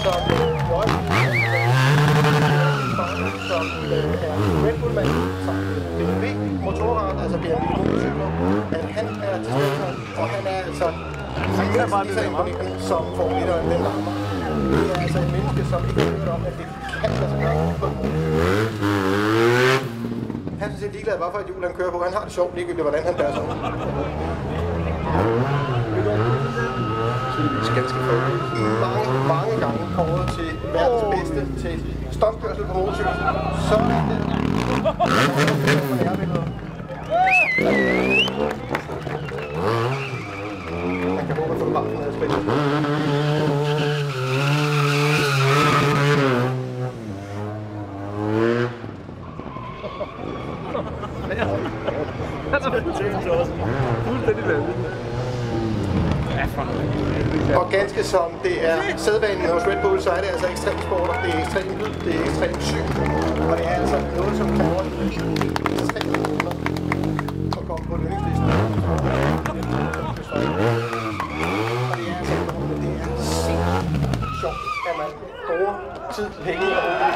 som som er Red Bull-mand, som BMW motorrad, altså BMW motorcykler. Han er til stede, og han er altså lige så imponerende som Formel 1 den larmer. Det er altså et menneske, som ikke har hørt om, at det kan lade sig gøre på en måde. Han er sådan set ligeglad, hvorfor et hjul han kører på. Han har det sjovt ligegyldigt, hvordan han bærer sig. Ganske mange gange kåret til verdens bedste til stuntkørsel på motorcykel. Så er det for nærværende. Man kan håbe at få det bare for noget spændende. Og ganske som det er sædvanen hos Red Bull, så er det altså ekstremsporter, det er ekstrem lyd, det er ekstrem syn, og det er altså noget, som kræver ekstremt millioner at komme på lønningslisten. Og det er altså noget, det er sindssygt sjovt, at man bruger tid, penge og mulighed.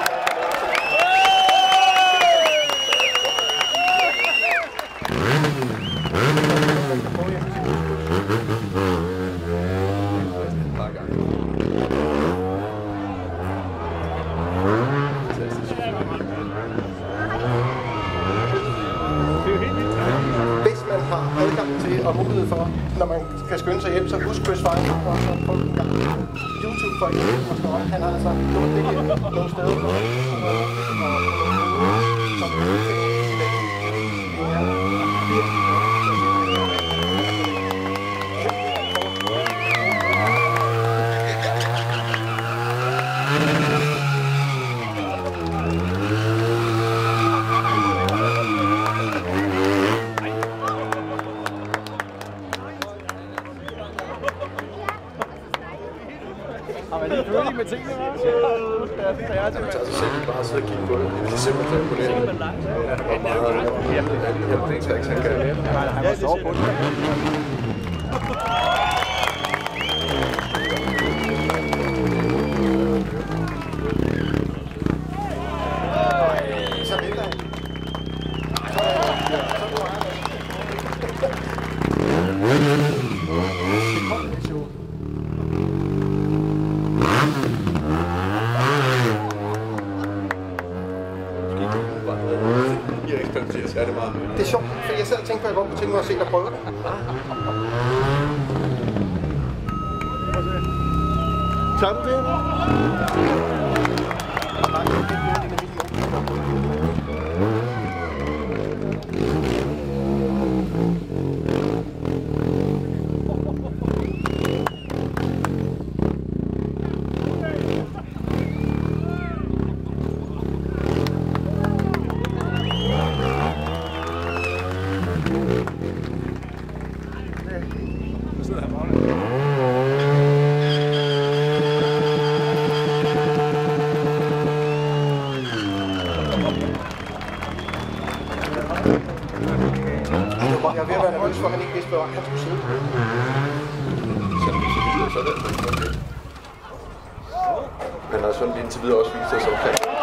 Og mulighed for, når man kan skynde sig hjem, så husk Chris Weiner og så få en gang YouTube for eksempel. Han har altså gjort det her nogle steder på Har man lige føling med tingene, hva'? Det er det. Man tager sig selv bare sidde og kigge på det. Det er simpelthen imponerende. Han var sove på det. Så vælter han. Det er sjovt, for jeg sad og tænkte på, at jeg godt kunne tænke mig at se dig prøve det. Tager du det? Jeg er ved at være nervøs for, at han ikke vidste, hvor han skulle sidde. Men har sådan indtil videre også vist sig som kan.